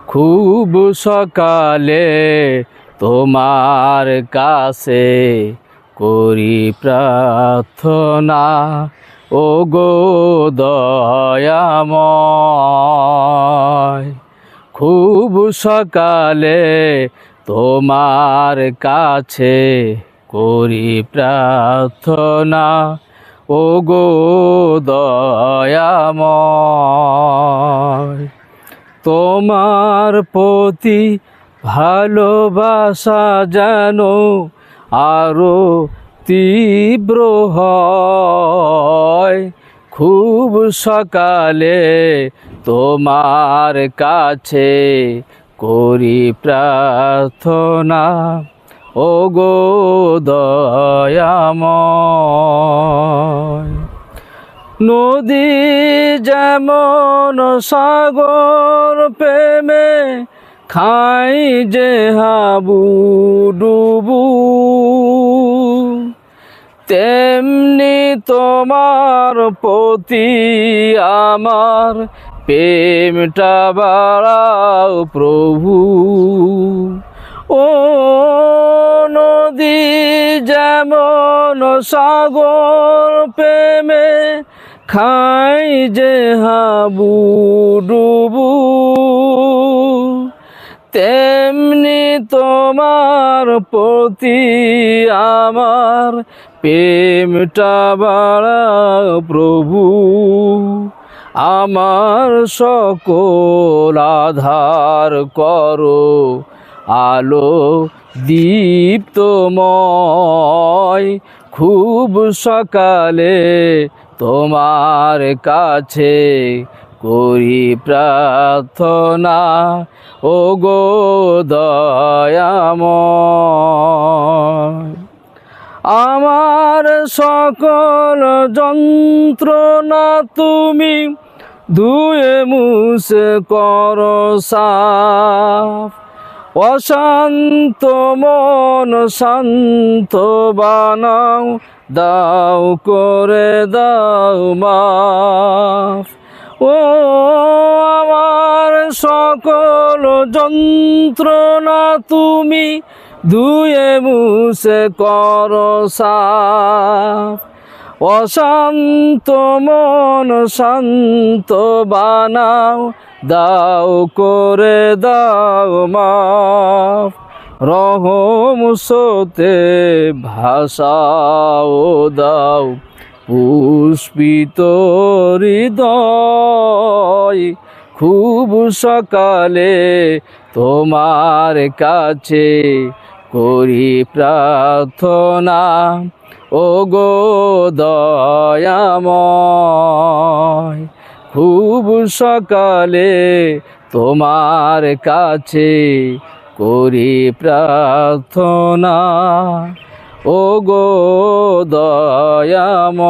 খুব সকালে তোমার কাছে করি প্রার্থনা, ও গো দয়াময়। খুব সকালে তোমার কাছে করি প্রার্থনা, ও গো দয়াময়। তোমার প্রতি ভালোবাসা যেন আরো তীব্র হয়। খুব সকালে তোমার কাছে করি প্রার্থনা, ও গো দয়াময়। নদী যেমন সাগর প্রেমে খাই যে হাবুডুবু, তেমনি তোমার প্রতি আমার প্রেমটা বাড়াও প্রভু। ও নদী যেমন সাগর প্রেমে খাই যে হাবুডুবু, তেমনি তোমার প্রতি আমার প্রেমটা বাড়াও প্রভু। আমার সকল আধার করো আলো দীপ্তময়। খুব সকালে তোমার কাছে করি প্রার্থনা, ও গো দয়াময়। আমার সকল যন্ত্রণা তুমি ধুয়ে মুছে করো সাফ, অশান্ত মন শান্ত বানাও, দাও করে দাও মাফ। ও আমার সকল যন্ত্রণা তুমি ধুয়ে মুছে করো সাফ, অশান্ত মন শান্ত বানাও, দাও করে দাও মাফ। রহম স্রোতে ভাষাও দাও পুষ্পিত হৃদয়। খুব সকালে তোমার কাছে করি প্রার্থনা, ও গো দয়াময়। খুব সকালে তোমার কাছে করি প্রার্থনা, ও গো দয়াময়।